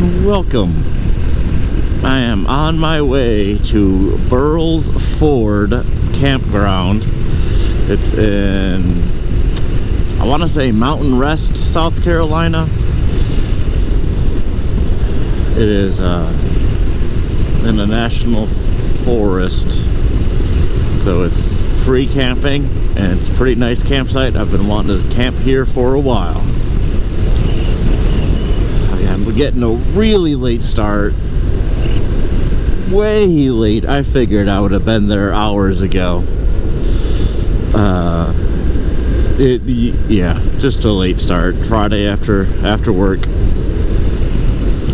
welcome. I am on my way to Burles Ford Campground. It's in, I want to say Mountain Rest, South Carolina. It is in a national forest, so it's free camping and it's a pretty nice campsite. I've been wanting to camp here for a while. I'm getting a really late start, way late. I figured I would have been there hours ago. Yeah, just a late start. Friday after work.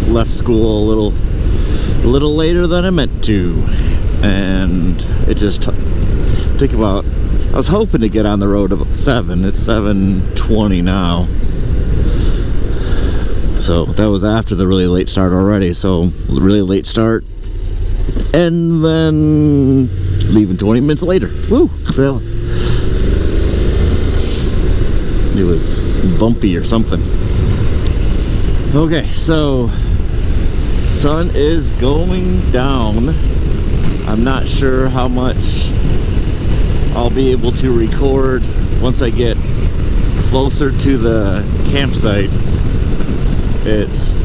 Left school a little later than I meant to, and it just took about, I was hoping to get on the road about 7. It's 7:20 now, so that was after the really late start already. So really late start, and then leaving 20 minutes later. Woo! So it was bumpy or something. Okay, so sun is going down. I'm not sure how much I'll be able to record once I get closer to the campsite. It's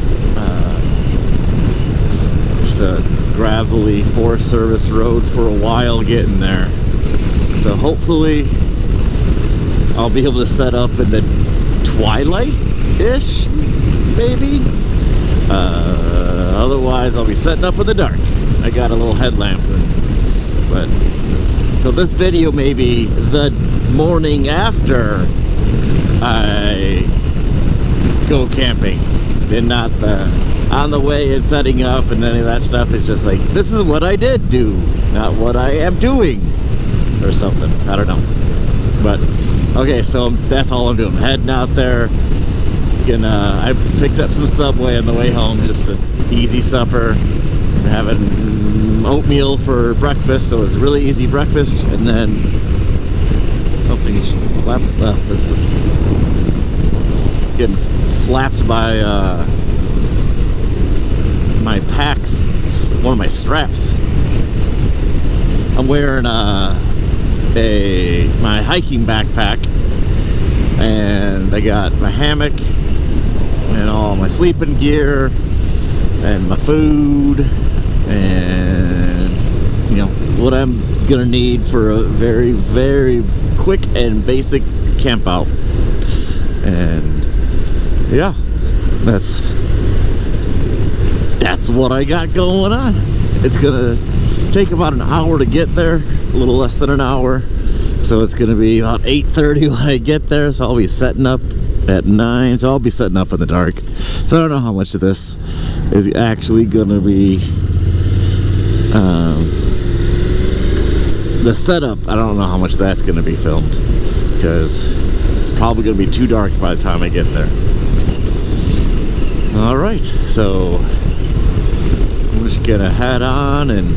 just a gravelly Forest Service road for a while getting there, so hopefully I'll be able to set up in the twilight-ish, maybe. Otherwise I'll be setting up in the dark. I got a little headlamp, but so this video may be the morning after I go camping, and not the on the way and setting up and any of that stuff. It's just like, this is what I did do, not what I am doing or something. I don't know, but okay, so that's all I'm doing. Heading out there. I picked up some Subway on the way home, just an easy supper. Having oatmeal for breakfast, so it was a really easy breakfast, and then something slapped. This is getting slapped by my packs, one of my straps. I'm wearing my hiking backpack, and I got my hammock and all my sleeping gear and my food and, you know, what I'm gonna need for a very, very quick and basic camp out. And yeah, that's what I got going on. It's gonna take about an hour to get there, a little less than an hour. So it's gonna be about 8:30 when I get there, so I'll be setting up at 9, so I'll be setting up in the dark. So I don't know how much of this is actually gonna be the setup. I don't know how much that's gonna be filmed, because it's probably gonna be too dark by the time I get there. All right, so I'm just gonna head on, and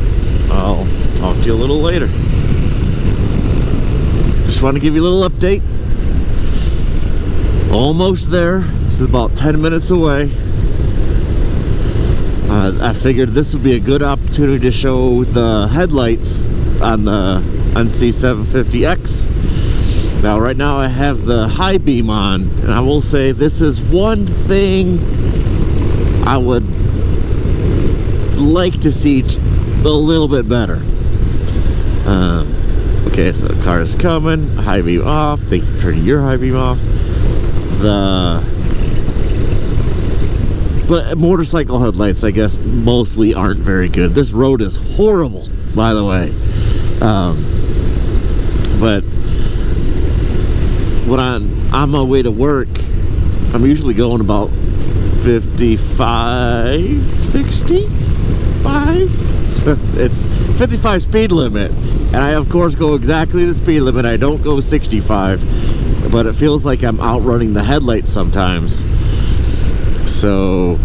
I'll talk to you a little later. Just want to give you a little update. Almost there. This is about 10 minutes away. I figured this would be a good opportunity to show the headlights on the NC750X. Now, right now I have the high beam on, and I will say this is one thing I would like to see a little bit better. Okay, so the car is coming, high beam off. Thank you for turning your high beam off. But motorcycle headlights, I guess, mostly aren't very good. This road is horrible, by the way. But when I'm on my way to work, I'm usually going about 55, 65. It's 55 speed limit, and I of course go exactly the speed limit. I don't go 65, but it feels like I'm outrunning the headlights sometimes. So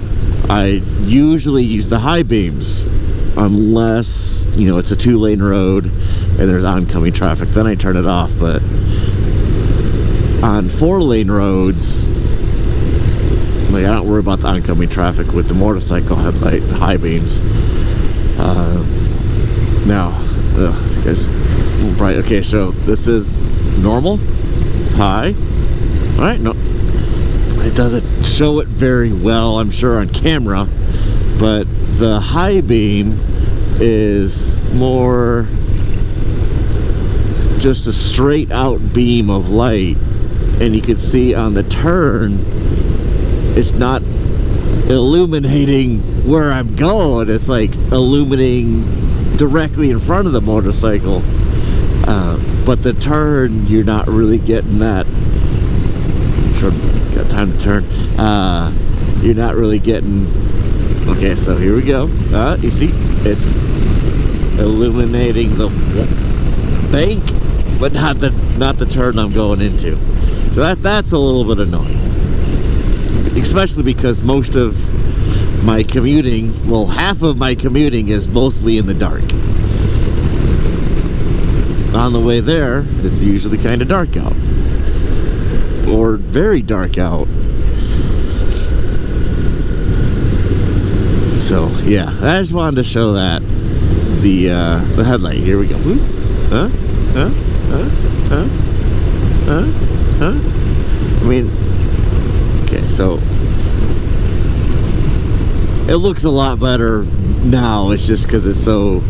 I usually use the high beams, unless, you know, it's a 2-lane road and there's oncoming traffic, then I turn it off. But on 4-lane roads, Like, I don't worry about the oncoming traffic with the motorcycle headlight high beams. Now, this guy's bright. Okay, so this is normal, high. All right, no, it doesn't show it very well, I'm sure, on camera, but the high beam is more just a straight out beam of light, and you can see on the turn it's not illuminating where I'm going. It's like illuminating directly in front of the motorcycle, but the turn you're not really getting that. Sure, got time to turn. You're not really getting. Okay, so here we go. You see, it's illuminating the bank, but not the turn I'm going into. So that's a little bit annoying, especially because most of my commuting, well, half of my commuting is mostly in the dark. On the way there, it's usually kind of dark out, or very dark out. So yeah, I just wanted to show that the headlight. Here we go. I mean, okay, so it looks a lot better now. It's just because it's so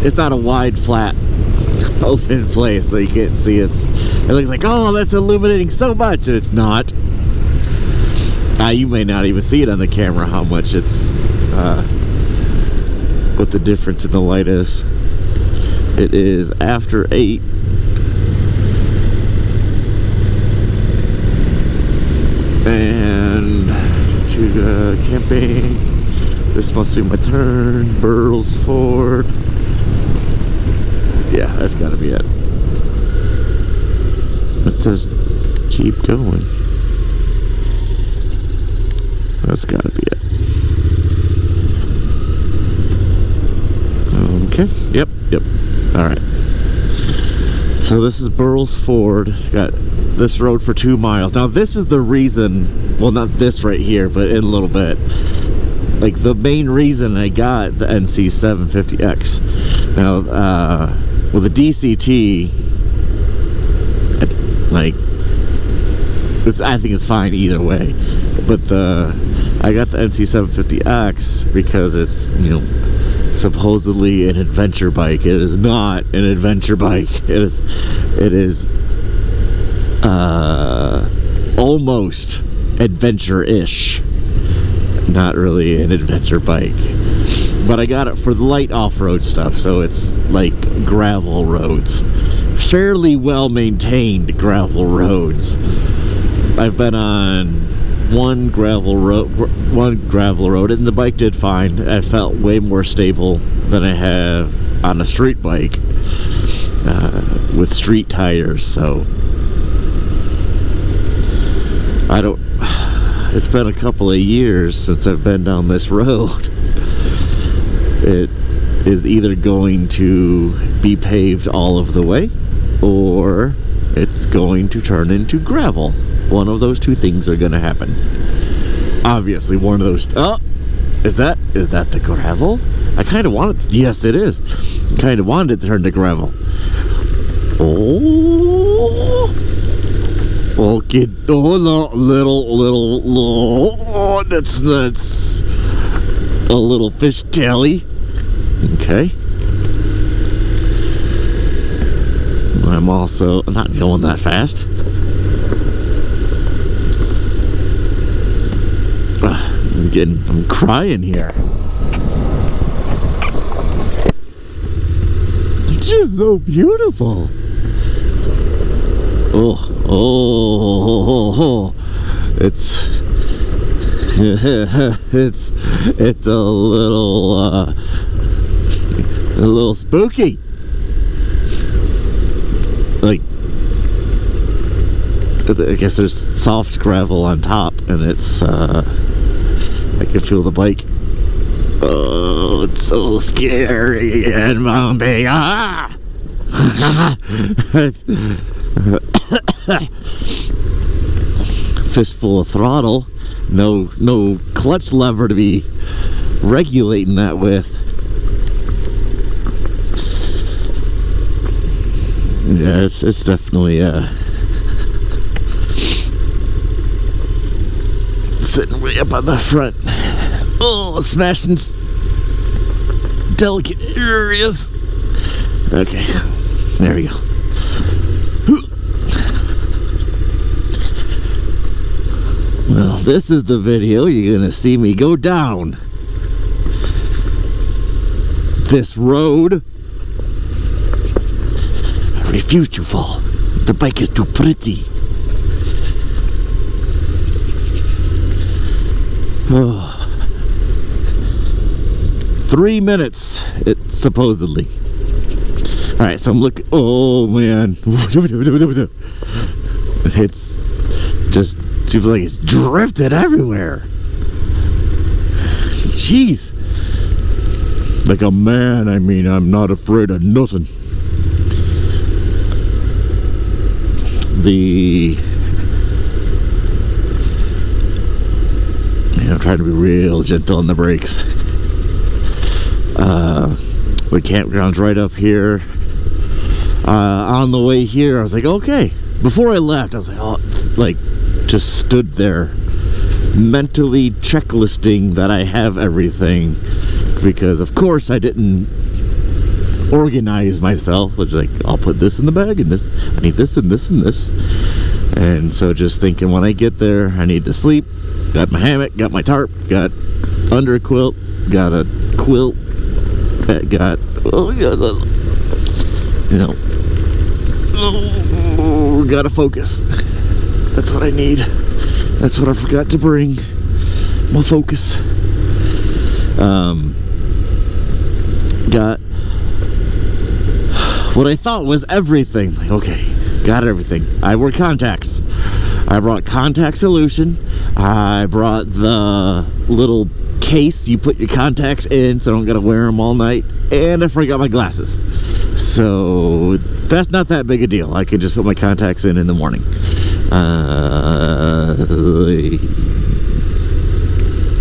it's not a wide, flat, open place, so you can't see it looks like, oh, that's illuminating so much, and it's not. You may not even see it on the camera how much it's what the difference in the light is. It is after 8. And to camping. This must be my turn. Burles Ford. Yeah, that's gotta be it. It says keep going. That's gotta be it. Okay, yep. Alright. So this is Burles Ford. It's got this road for 2 miles. Now this is the reason, well, not this right here, but in a little bit. Like the main reason I got the NC 750X. Now, with the DCT, like, I think it's fine either way. But I got the NC 750X because it's, you know, supposedly an adventure bike. It is not an adventure bike. It is almost adventure-ish. Not really an adventure bike. But I got it for the light off-road stuff, so it's like gravel roads. Fairly well-maintained gravel roads. I've been on one gravel road, and the bike did fine. I felt way more stable than I have on a street bike with street tires. So it's been a couple of years since I've been down this road. It is either going to be paved all of the way, or it's going to turn into gravel. One of those two things are going to happen. Obviously, one of those. Oh, is that the gravel? I kind of wanted. Yes, it is. I kind of wanted it to turn to gravel. Oh, okay. Oh, little. Oh, that's a little fish taily. Okay. I'm also not going that fast. I'm crying here. It's just so beautiful. Oh, it's it's a little spooky. Like, I guess there's soft gravel on top, and it's I can feel the bike. Oh, it's so scary and bumpy. Ah! fistful of throttle, no clutch lever to be regulating that with. Yeah, it's definitely sitting way up on the front. Oh, smashing delicate areas. Okay, there we go. Well, this is the video you're gonna see me go down this road. I refuse to fall. The bike is too pretty. Oh. 3 minutes, it supposedly. All right, so I'm looking. Oh man, it's just seems like it's drifted everywhere. Jeez, like a man. I mean, I'm not afraid of nothing. I'm trying to be real gentle on the brakes. The campground's right up here. On the way here, I was like, okay. Before I left, I was like, oh, like, just stood there, mentally checklisting that I have everything, because of course I didn't organize myself. I was like, I'll put this in the bag, and this, I need this and this and this. And so just thinking, when I get there, I need to sleep. Got my hammock, got my tarp, got under quilt, got a quilt, got, gotta focus. That's what I need. That's what I forgot to bring. My focus. Got what I thought was everything. Like, okay, got everything. I wore contacts. I brought contact solution. I brought the little case you put your contacts in so I don't gotta wear them all night. And I forgot my glasses. So that's not that big a deal. I could just put my contacts in the morning.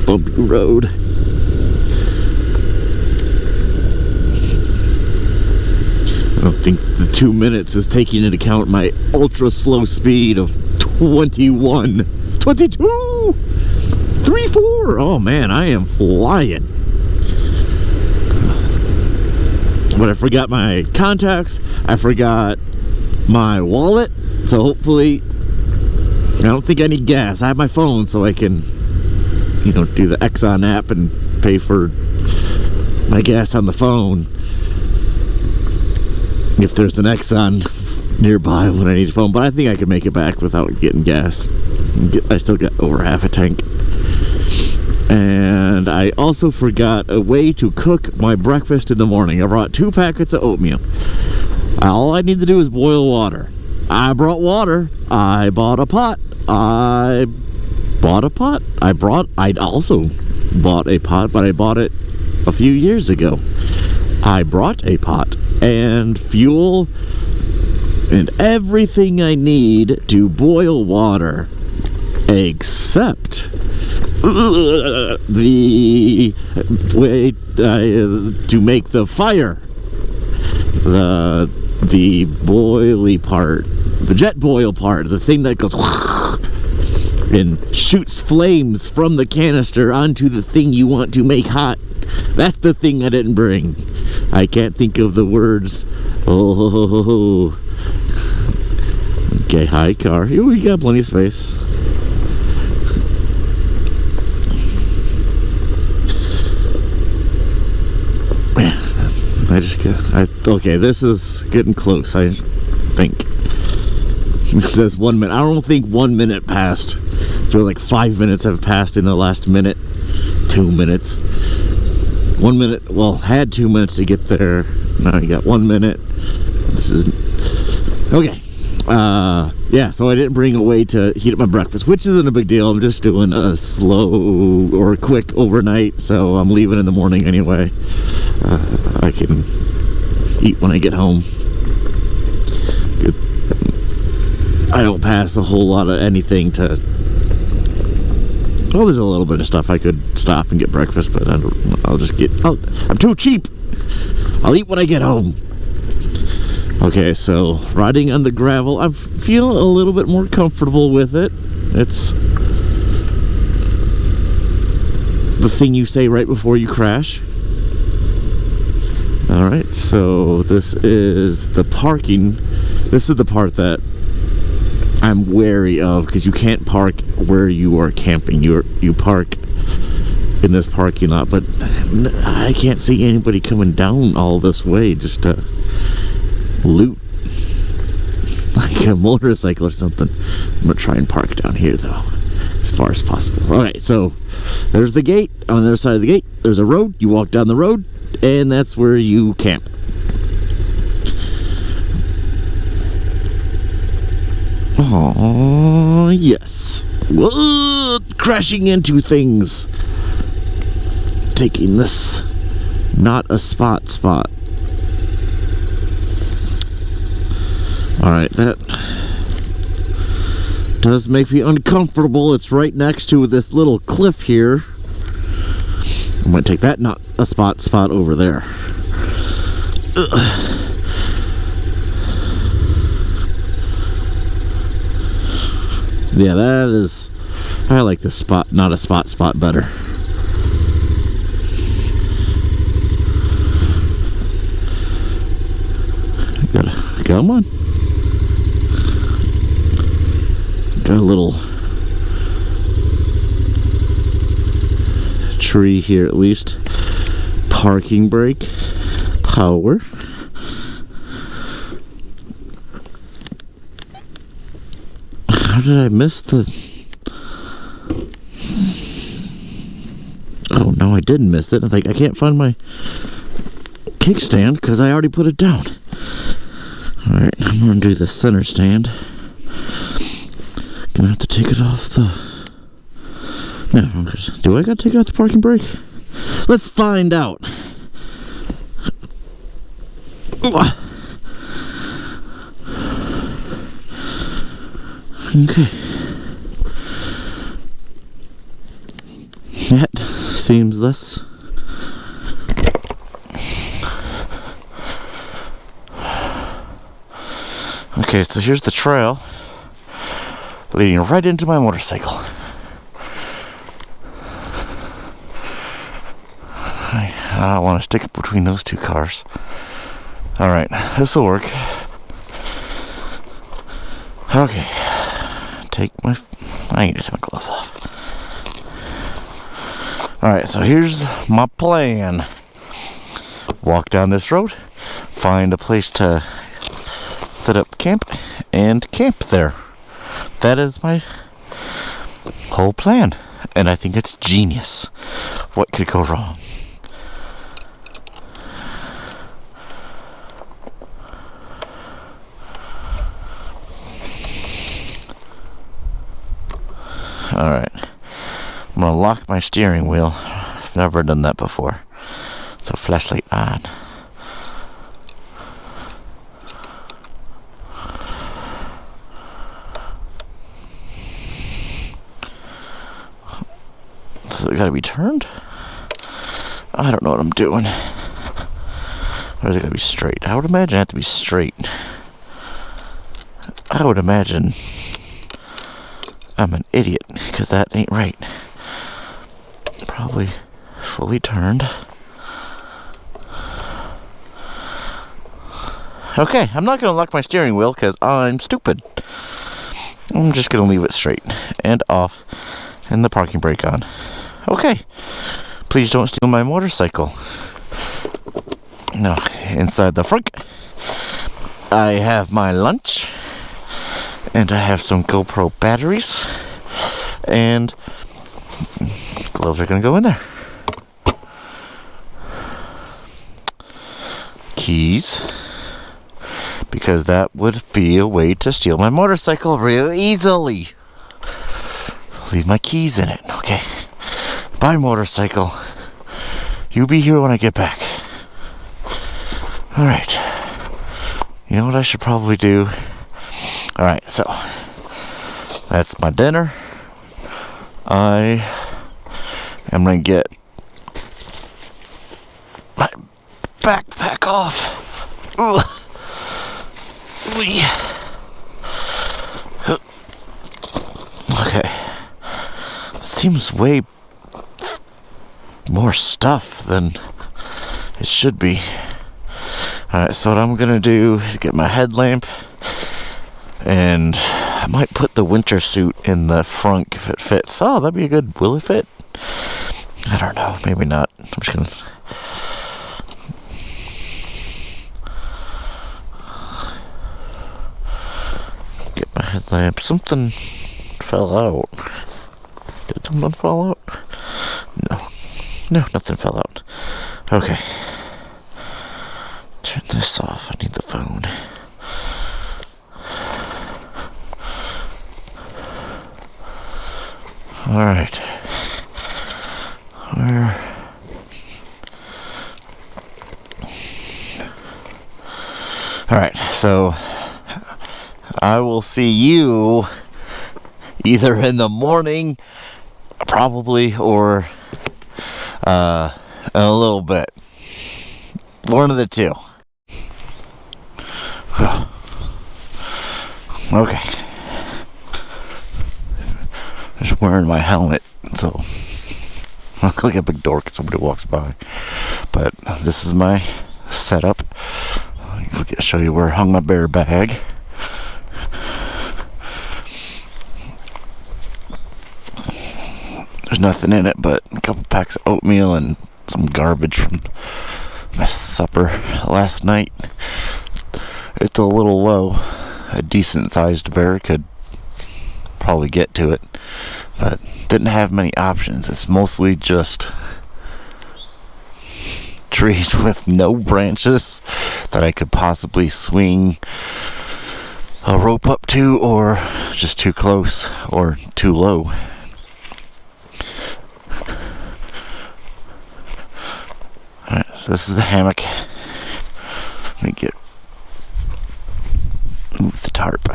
Bumpy road. I don't think the 2 minutes is taking into account my ultra slow speed of 21, 22, 3, 4. Oh man, I am flying. But I forgot my contacts. I forgot my wallet. So hopefully, I don't think I need gas. I have my phone, so I can, do the Exxon app and pay for my gas on the phone. If there's an Exxon nearby when I need a phone. But I think I could make it back without getting gas. I still got over half a tank. And I also forgot a way to cook my breakfast in the morning. I brought 2 packets of oatmeal. All I need to do is boil water. I brought water. I bought a pot. I also bought a pot, but I bought it a few years ago. I brought a pot and fuel and everything I need to boil water, except the way to make the fire, the boily part, the jet boil part, the thing that goes and shoots flames from the canister onto the thing you want to make hot. That's the thing I didn't bring. I can't think of the words. Oh. Okay, hi car. We got plenty of space. Okay, this is getting close, I think. It says 1 minute. I don't think 1 minute passed. I feel like 5 minutes have passed in the last minute. 2 minutes. 1 minute, well, had 2 minutes to get there. Now you got 1 minute. This is, okay. Yeah, so I didn't bring a way to heat up my breakfast, which isn't a big deal. I'm just doing a slow or quick overnight, so I'm leaving in the morning anyway. I can eat when I get home. Good. I don't pass a whole lot of anything to Well, there's a little bit of stuff I could stop and get breakfast, but I'm too cheap. I'll eat when I get home. Okay, so riding on the gravel, I'm feeling a little bit more comfortable with it. It's the thing you say right before you crash. Alright, so this is the parking. This is the part that I'm wary of, because you can't park where you are camping. You park in this parking lot, but I can't see anybody coming down all this way just to loot like a motorcycle or something. I'm gonna try and park down here though, as far as possible. Alright, so there's the gate. On the other side of the gate there's a road. You walk down the road and that's where you camp. Oh yes. Whoa, crashing into things. Taking this not a spot. Alright, that does make me uncomfortable. It's right next to this little cliff here. I'm gonna take that not a spot over there. Ugh. Yeah, that is... I like this spot, not a spot better. Gotta... Come on. Got a little tree here at least. Parking brake. Power. How did I miss the... Oh, no, I didn't miss it. I think I can't find my kickstand because I already put it down. Alright, I'm going to do the center stand. Gonna have to take it off the... No, do I gotta take it off the parking brake? Let's find out. Okay. That seems less. Okay, so here's the trail leading right into my motorcycle. I don't want to stick it between those two cars. Alright, this will work. Okay. I need to take my gloves off. Alright, so here's my plan. Walk down this road, find a place to set up camp, and camp there. That is my whole plan. And I think it's genius. What could go wrong? Alright, I'm gonna lock my steering wheel. I've never done that before. So flashlight on. So it gotta be turned? I don't know what I'm doing. Or is it gotta be straight? I would imagine it had to be straight. I would imagine I'm an idiot, because that ain't right. Probably fully turned. Okay, I'm not going to lock my steering wheel, because I'm stupid. I'm just going to leave it straight and off, and the parking brake on. Okay, please don't steal my motorcycle. Now, inside the front, I have my lunch. And I have some GoPro batteries. And gloves are going to go in there. Keys. Because that would be a way to steal my motorcycle really easily. Leave my keys in it. Okay. Bye, motorcycle. You be here when I get back. Alright. You know what I should probably do? Alright, so that's my dinner. I I'm gonna get my backpack off. Ugh. Okay. Seems way more stuff than it should be. Alright, so what I'm gonna do is get my headlamp, and I might put the winter suit in the front if it fits. Oh, that'd be a good. Will it fit? I don't know. Maybe not. I'm just gonna. Get my headlamp. Something fell out. Did something fall out? No. No, nothing fell out. Okay. Turn this off. I need the phone. Alright. Where? Alright, so I will see you either in the morning, probably, or in a little bit. One of the two. Okay. Just wearing my helmet, so I look like a big dork if somebody walks by. But this is my setup. I'll show you where I hung my bear bag. There's nothing in it but a couple packs of oatmeal and some garbage from my supper last night. It's a little low. A decent sized bear could probably get to it, but didn't have many options. It's mostly just trees with no branches that I could possibly swing a rope up to, or just too close or too low. Alright, so this is the hammock. Let me move the tarp.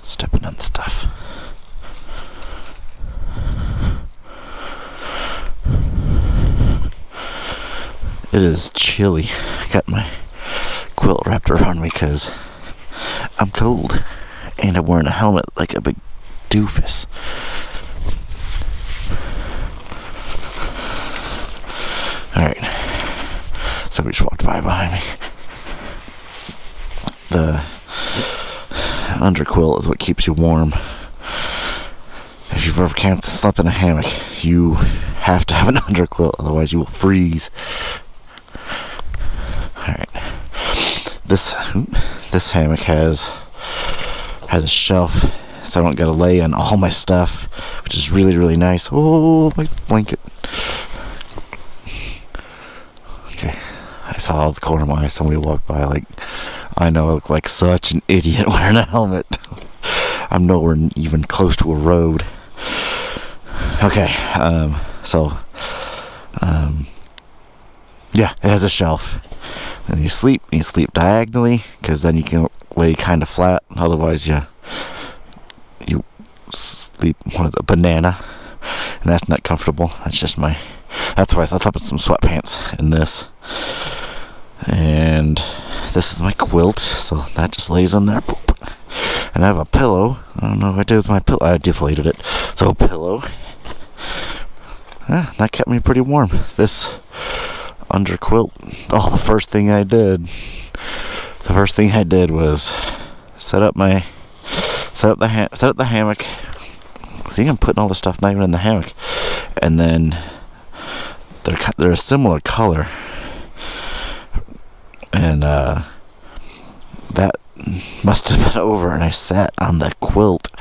Stepping on stuff. It is chilly. I got my quilt wrapped around me because I'm cold, and I'm wearing a helmet like a big doofus. Alright, somebody just walked by behind me. The underquilt is what keeps you warm. If you've ever camped and slept in a hammock, you have to have an underquilt, otherwise you will freeze. Alright. This hammock has a shelf, so I don't gotta lay on all my stuff, which is really, really nice. Oh, my blanket. Okay. I saw out of the corner of my eye somebody walked by, like, I know I look like such an idiot wearing a helmet. I'm nowhere even close to a road. Okay, yeah, it has a shelf. And you sleep diagonally, because then you can lay kind of flat. Otherwise, you sleep on a banana, and that's not comfortable. That's why I slept in some sweatpants in this. And this is my quilt, so that just lays in there. Boop. And I have a pillow. I don't know what I did with my pillow. I deflated it. So a pillow. Yeah, that kept me pretty warm. This under quilt. Oh, the first thing I did was set up the hammock. See, I'm putting all the stuff not even in the hammock, and then they're a similar color, and that must have been over, and I sat on the quilt,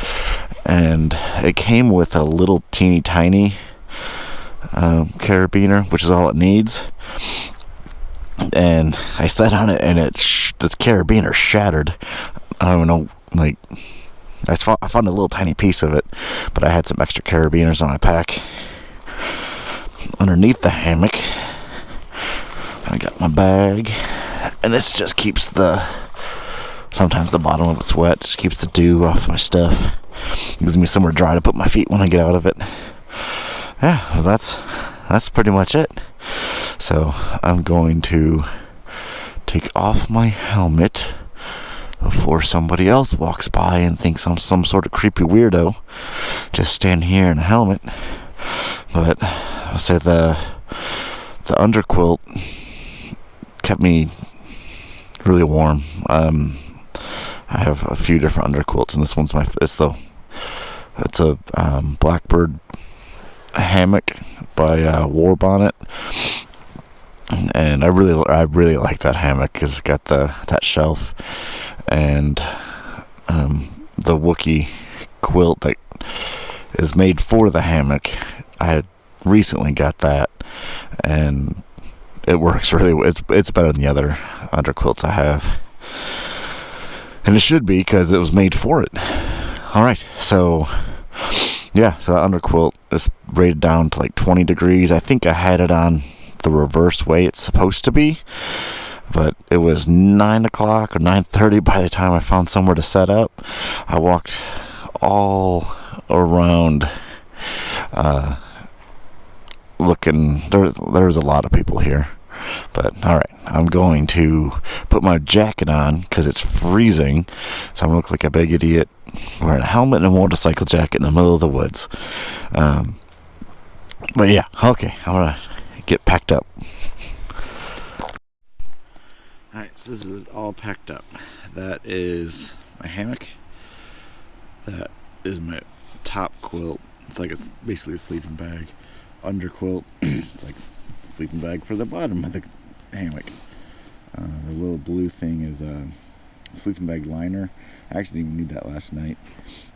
and it came with a little teeny tiny carabiner, which is all it needs. And I sat on it, and the carabiner shattered. I don't know, like, I found a little tiny piece of it, but I had some extra carabiners on my pack. Underneath the hammock, I got my bag, and this just keeps sometimes the bottom of it's wet, just keeps the dew off my stuff. gives me somewhere dry to put my feet when I get out of it. Yeah, well, that's pretty much it. So I'm going to take off my helmet before somebody else walks by and thinks I'm some sort of creepy weirdo just standing here in a helmet. But I'll say the underquilt kept me really warm. I have a few different underquilts, and this one's it's a Blackbird hammock by War Bonnet, and I really like that hammock because it's got that shelf and the Wookiee quilt that is made for the hammock. I had recently got that, and it works really. It's better than the other underquilts I have, and it should be because it was made for it. All right, so yeah, so that underquilt is rated down to like 20 degrees. I think I had it on the reverse way it's supposed to be, but it was 9 o'clock or 9:30 by the time I found somewhere to set up. I walked all around looking. There's a lot of people here, but all right, I'm going to put my jacket on because it's freezing, so I'm gonna look like a big idiot wearing a helmet and a motorcycle jacket in the middle of the woods. But yeah, okay, I'm gonna get packed up. Alright, so this is all packed up. That is my hammock. That is my top quilt. It's like it's basically a sleeping bag. Underquilt. It's like a sleeping bag for the bottom of the hammock. The little blue thing is a sleeping bag liner. I actually didn't even need that last night.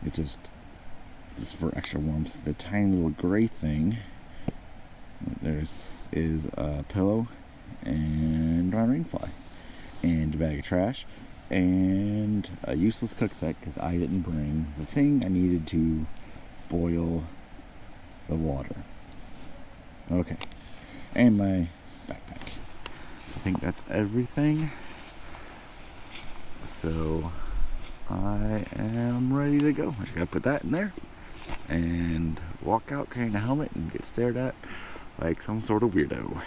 It just is for extra warmth. The tiny little gray thing is a pillow and my rain fly and a bag of trash and a useless cook set because I didn't bring the thing I needed to boil the water. Okay, and my backpack. I think that's everything. So I am ready to go. I just gotta put that in there and walk out carrying a helmet and get stared at like some sort of weirdo.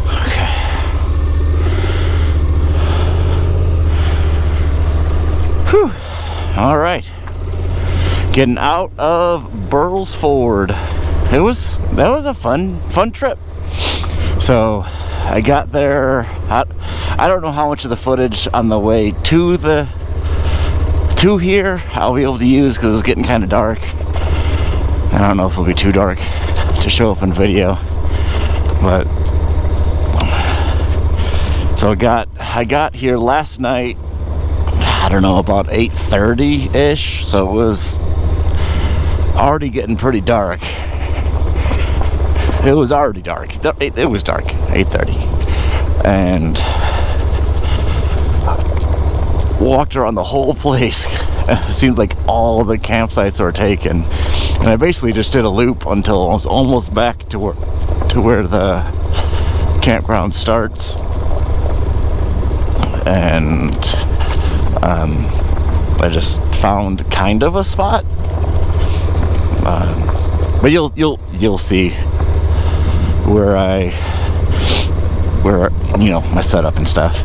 Okay. Whew. All right. Getting out of Burles Ford. That was a fun trip. So I got there. I don't know how much of the footage on the way to here I'll be able to use because it's getting kind of dark. I don't know if it'll be too dark to show up in video, but so I got here last night. I don't know, about 8:30-ish. So it was already getting pretty dark. It was already dark. It was dark, 8:30, and walked around the whole place. It seemed like all the campsites were taken, and I basically just did a loop until I was almost back to where the campground starts, and I just found kind of a spot, but you'll see where my setup and stuff.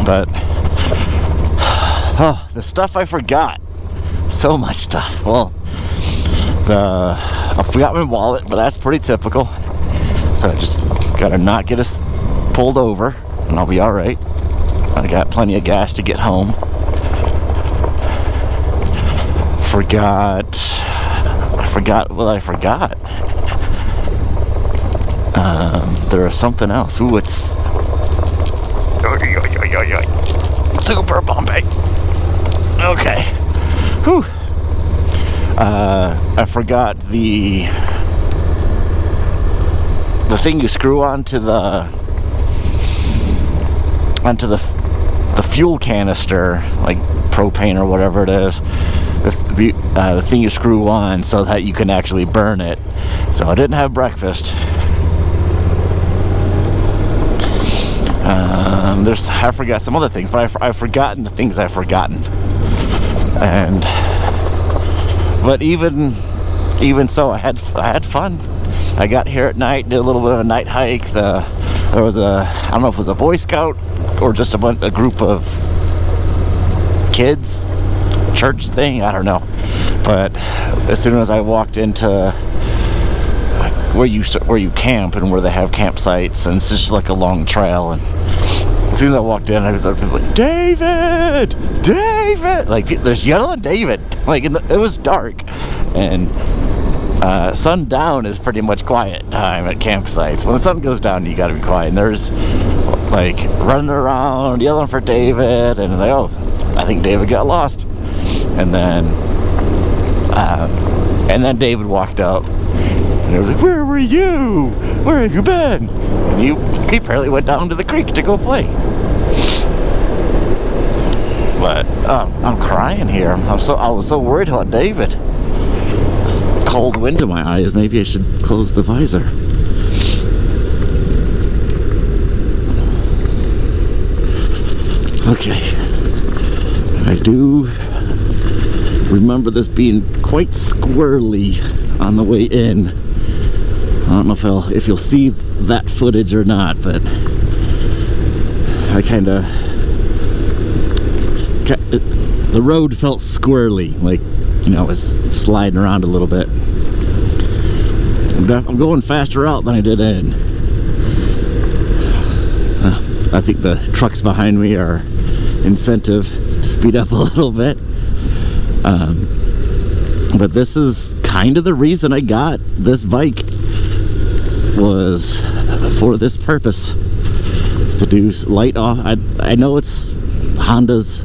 But the stuff I forgot, so much stuff. Well, I forgot my wallet, but that's pretty typical. So I just gotta not get us pulled over, and I'll be all right. I got plenty of gas to get home. I forgot what I forgot. There was something else. Ooh, it's super bumpy. Okay. Whew. I forgot the thing you screw onto the fuel canister, like propane or whatever it is. The thing you screw on so that you can actually burn it. So I didn't have breakfast. I forgot some other things, but I've forgotten the things I've forgotten. But even so, I had fun. I got here at night, did a little bit of a night hike. There was I don't know if it was a Boy Scout or just a group of kids, church thing, I don't know. But as soon as I walked into where you camp and where they have campsites, and it's just like a long trail, and as soon as I walked in, I was like, David, like there's yelling David, like it was dark, and sundown is pretty much quiet time at campsites. When the sun goes down, you gotta be quiet, and there's like running around yelling for David, and like, oh, I think David got lost. And then David walked up, and he was like, where were you? Where have you been? And he apparently went down to the creek to go play. But I'm crying here. I was so worried about David. This cold wind in my eyes. Maybe I should close the visor. Okay. I do remember this being quite squirrely on the way in. I don't know if you'll see that footage or not, but I the road felt squirrely, like, you know, I was sliding around a little bit. I'm going faster out than I did in. I think the trucks behind me are incentive to speed up a little bit. But this is kind of the reason I got this bike, was for this purpose, to do light off. I know it's Honda's,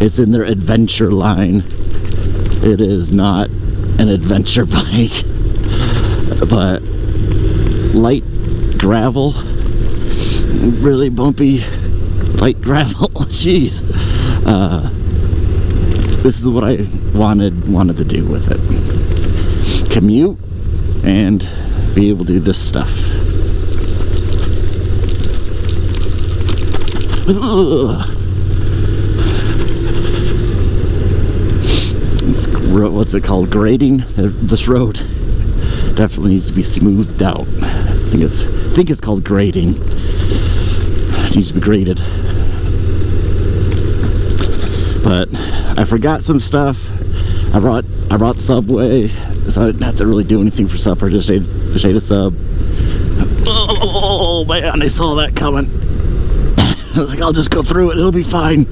it's in their adventure line. It is not an adventure bike, but light gravel, really bumpy light gravel. Jeez. This is what I wanted to do with it. Commute and be able to do this stuff. What's it called? Grading? This road definitely needs to be smoothed out. I think it's called grading. It needs to be graded. But I forgot some stuff. I brought Subway, so I didn't have to really do anything for supper. Just ate a sub. Oh man, I saw that coming. I was like, I'll just go through it. It'll be fine.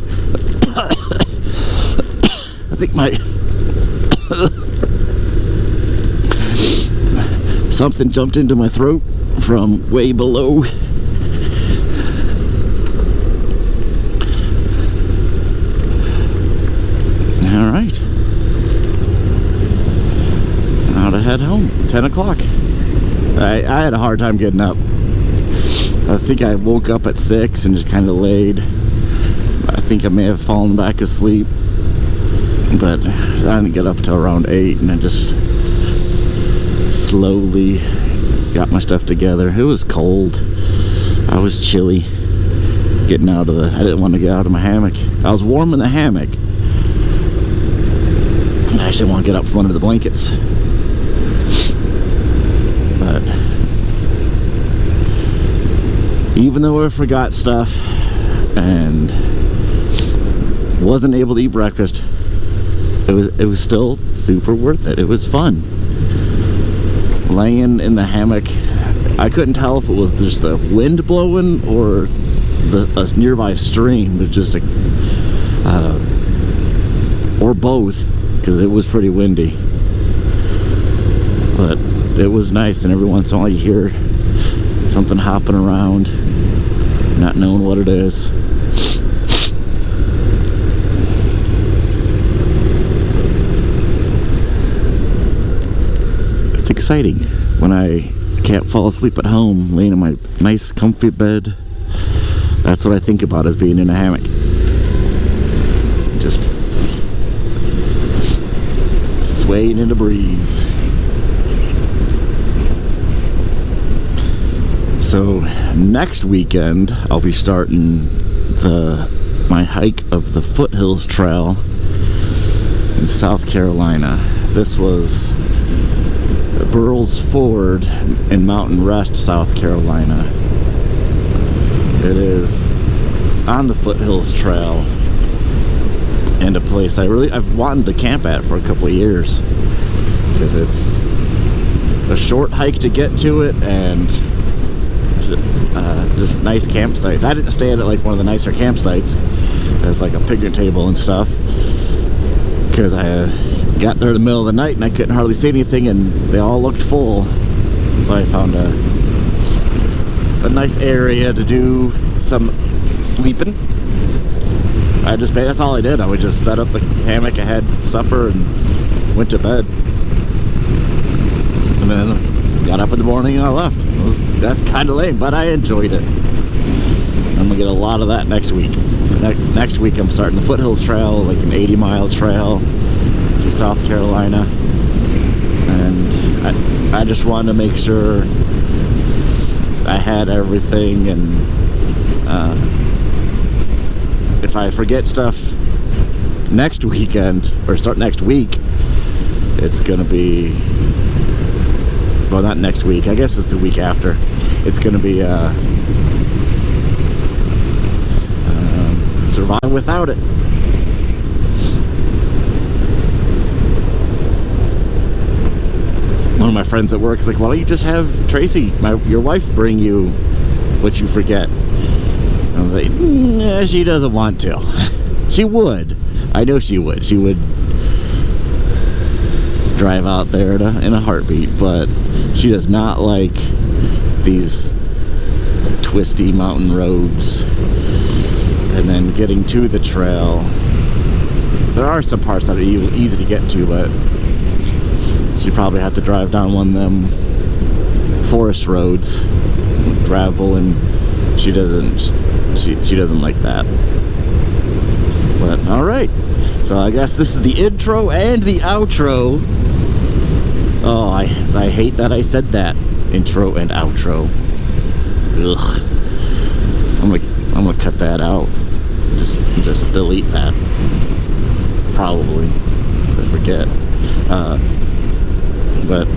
I think something jumped into my throat from way below. All right. Now to head home. 10 o'clock. I had a hard time getting up. I think I woke up at 6 and just kind of laid. I think I may have fallen back asleep, but I didn't get up till around 8, and I just slowly got my stuff together. It was cold. I was chilly getting out of I didn't want to get out of my hammock. I was warm in the hammock. I actually didn't want to get up from under the blankets. But even though I forgot stuff and wasn't able to eat breakfast, it was still super worth it. It was fun. Laying in the hammock, I couldn't tell if it was just the wind blowing or a nearby stream was just or both, because it was pretty windy. But it was nice, and every once in a while you hear something hopping around, not knowing what it is. It's exciting when I can't fall asleep at home, laying in my nice comfy bed. That's what I think about, as being in a hammock. Just swaying in the breeze. So next weekend I'll be starting my hike of the Foothills Trail in South Carolina. This was Burles Ford in Mountain Rest, South Carolina. It is on the Foothills Trail and a place I've wanted to camp at for a couple of years, because it's a short hike to get to it and just nice campsites. I didn't stay at like one of the nicer campsites. There's like a picnic table and stuff, because I got there in the middle of the night and I couldn't hardly see anything, and they all looked full. But I found a nice area to do some sleeping. That's all I did. I would just set up the hammock, I had supper, and went to bed. And then got up in the morning and I left. That's kind of lame, but I enjoyed it. I'm gonna get a lot of that next week. So next week I'm starting the Foothills Trail, like an 80-mile trail through South Carolina, and I just wanted to make sure I had everything, and if I forget stuff next weekend or start next week, it's gonna be, well, not next week, I guess it's the week after. It's gonna be survive without it. One of my friends at work is like, why don't you just have Tracy, your wife, bring you what you forget? I was like, nah, she doesn't want to. She would. I know she would. She would drive out there in a heartbeat, but she does not like these twisty mountain roads. And then getting to the trail, there are some parts that are easy to get to, but she'd probably have to drive down one of them forest roads, gravel, and she doesn't like that. But all right, so I guess this is the intro and the outro. Oh, I hate that I said that, intro and outro. Ugh. I'm gonna cut that out. Just delete that, probably, so I forget. But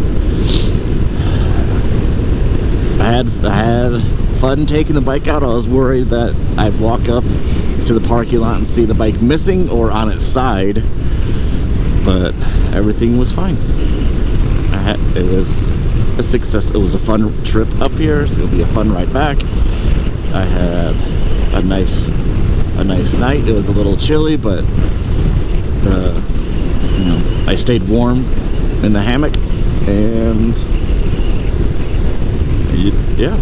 I had fun taking the bike out. I was worried that I'd walk up to the parking lot and see the bike missing or on its side, but everything was fine. It was a success. It was a fun trip up here, so it'll be a fun ride back. I had a nice night. It was a little chilly, but I stayed warm in the hammock, and yeah,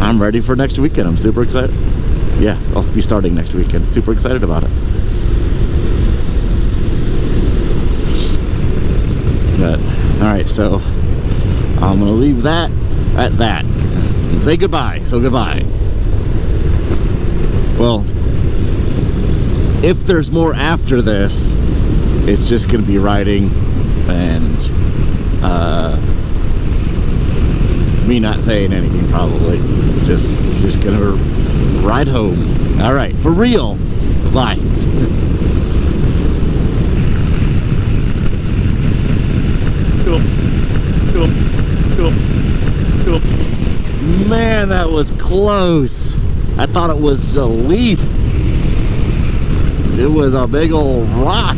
I'm ready for next weekend. I'm super excited. Yeah, I'll be starting next weekend. Super excited about it. But all right, so I'm gonna leave that at that and say goodbye. So goodbye. Well, if there's more after this, it's just gonna be riding and me not saying anything, probably. Just gonna ride home. All right, for real. Bye. Cool. Man, that was close. I thought it was a leaf. It was a big old rock.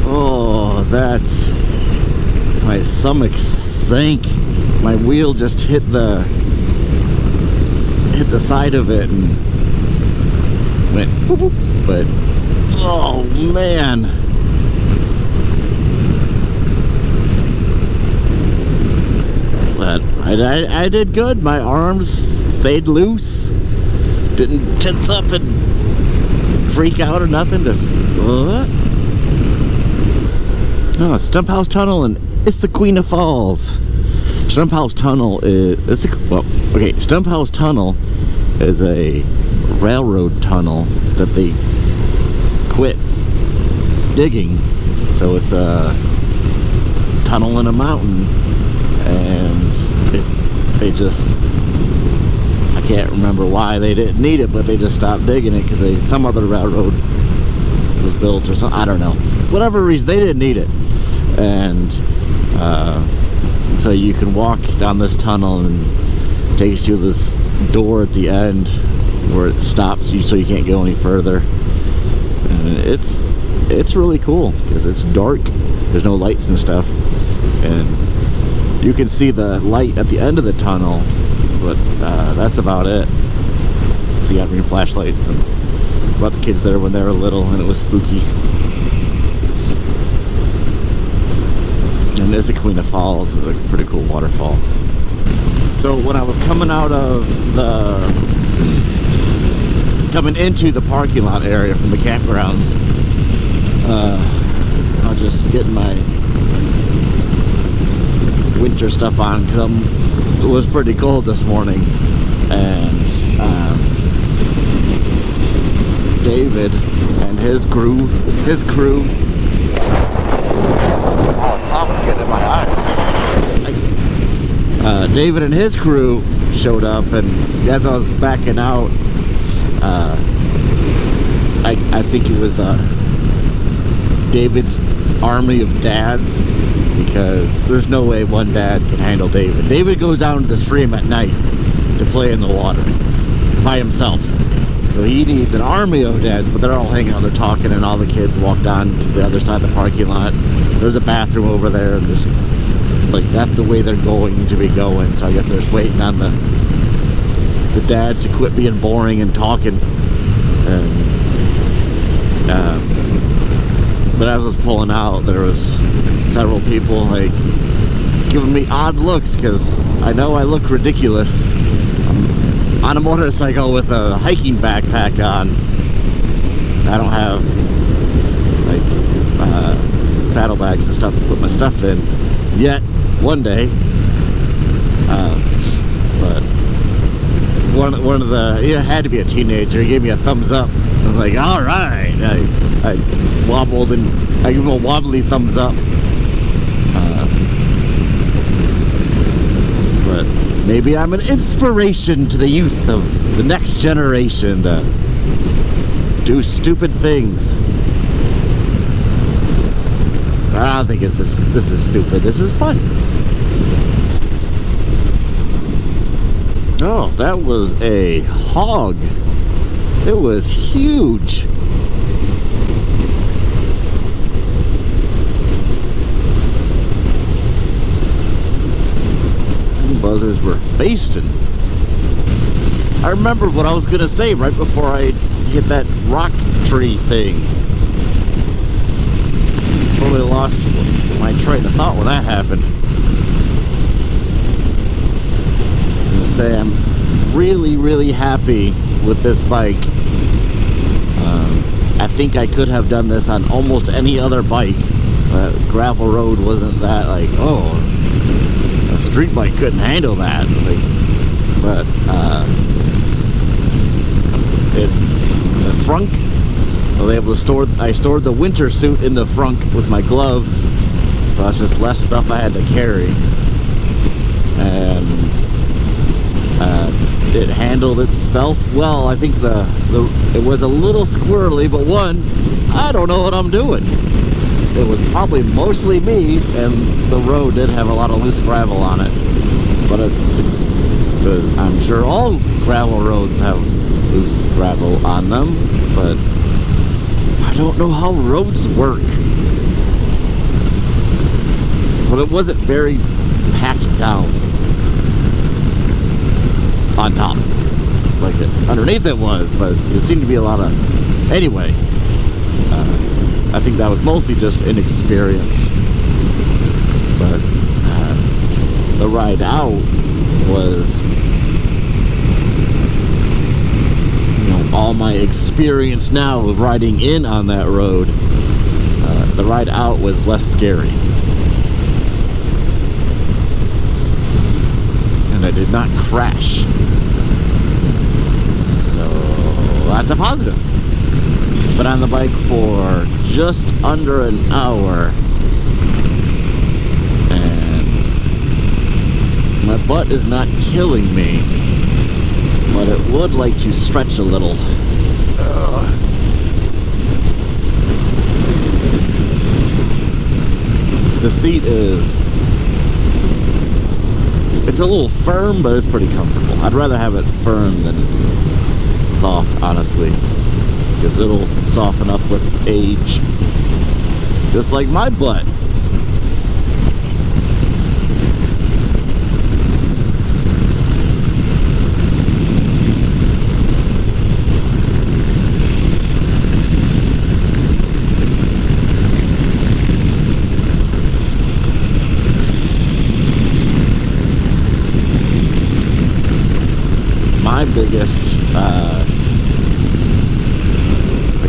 Oh, that's... my stomach sank. My wheel just hit the side of it and went boop, boop. But oh man, but I did good. My arms stayed loose, didn't tense up and freak out or nothing. Just Stump House Tunnel and Issaquah Falls. Stump House Tunnel is Stump House Tunnel is a railroad tunnel that they quit digging, so it's a tunnel in a mountain, and they just, I can't remember why they didn't need it, but they just stopped digging it because some other railroad was built or something. I don't know, whatever reason, they didn't need it. And so you can walk down this tunnel, and it takes you to this door at the end where it stops you so you can't go any further. And it's really cool because it's dark, there's no lights and stuff, and you can see the light at the end of the tunnel, but that's about it. So you have green flashlights, and brought the kids there when they were little, and it was spooky. And Issaquah Falls is a pretty cool waterfall. So when I was coming out of coming into the parking lot area from the campgrounds, I was just getting my winter stuff on because it was pretty cold this morning. And David and his crew, getting in my eyes. David and his crew showed up, and as I was backing out, I think it was David's army of dads, because there's no way one dad can handle David. David goes down to the stream at night to play in the water by himself. So he needs an army of dads, but they're all hanging out, they're talking, and all the kids walk down to the other side of the parking lot. There's a bathroom over there, and there's, like, that's the way they're going to be going. So I guess they're just waiting on the dads to quit being boring and talking. But as I was pulling out, there was several people like giving me odd looks because I know I look ridiculous on a motorcycle with a hiking backpack on. I don't have like saddlebags and stuff to put my stuff in yet. One day, but one of the, it had to be a teenager, he gave me a thumbs up. I was like, all right. I wobbled, and I gave him a wobbly thumbs up. But maybe I'm an inspiration to the youth of the next generation to do stupid things. I don't think this is stupid. This is fun. Oh, that was a hog. It was huge. The buzzers were feasting. I remember what I was gonna say right before I hit that rock tree thing. Totally lost my train of thought when that happened. I'm gonna say I'm really happy with this bike. I think I could have done this on almost any other bike. Gravel road wasn't that like, oh, a street bike couldn't handle that. Like, but the frunk, I was able to store. I stored the winter suit in the frunk with my gloves, so that's just less stuff I had to carry. And it handled itself well. I think it was a little squirrely, but I don't know what I'm doing. It was probably mostly me, and the road did have a lot of loose gravel on it. But I'm sure all gravel roads have loose gravel on them, but I don't know how roads work. But it wasn't very packed down on top. Like underneath it was, but it seemed to be a lot of... Anyway, I think that was mostly just inexperience. But the ride out was, you know, all my experience now of riding in on that road. The ride out was less scary. And I did not crash. So that's a positive. Been on the bike for just under an hour, and My butt is not killing me, but it would like to stretch a little. The seat is, it's a little firm, but it's pretty comfortable. I'd rather have it firm than soft, honestly, because it'll soften up with age, just like my butt. My biggest, I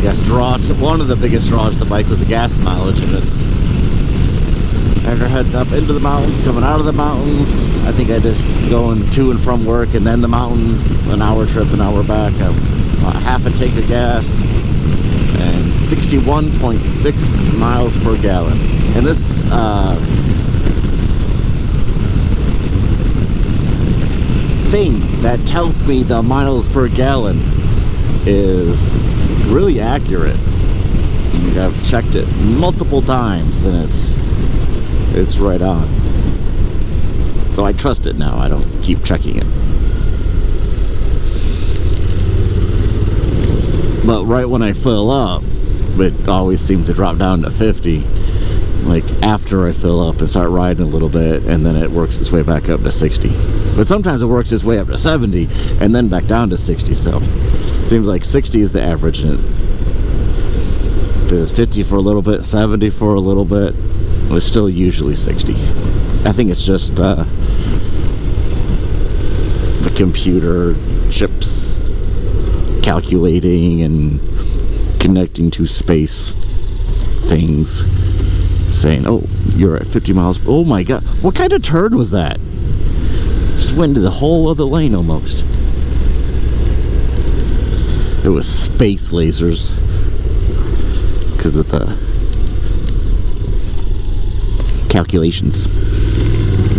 guess, draw, one of the biggest draws to the bike was the gas mileage, and it's, after heading up into the mountains, coming out of the mountains, I think I did going to and from work and then the mountains, an hour trip, an hour back, half a tank of gas, and 61.6 miles per gallon. And this, thing that tells me the miles per gallon is really accurate. I've checked it multiple times and it's right on. So I trust it now. I don't keep checking it. But right when I fill up, it always seems to drop down to 50. Like after I fill up and start riding a little bit, and then it works its way back up to 60. But sometimes it works its way up to 70 and then back down to 60. So it seems like 60 is the average, and if it's 50 for a little bit, 70 for a little bit, it's still usually 60. I think it's just the computer chips calculating and connecting to space things, saying, oh, you're at 50 miles. Oh my god, what kind of turn was that? Just went into the whole other lane almost. It was space lasers because of the calculations.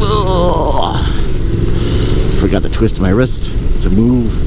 Ugh. Forgot to twist my wrist to move.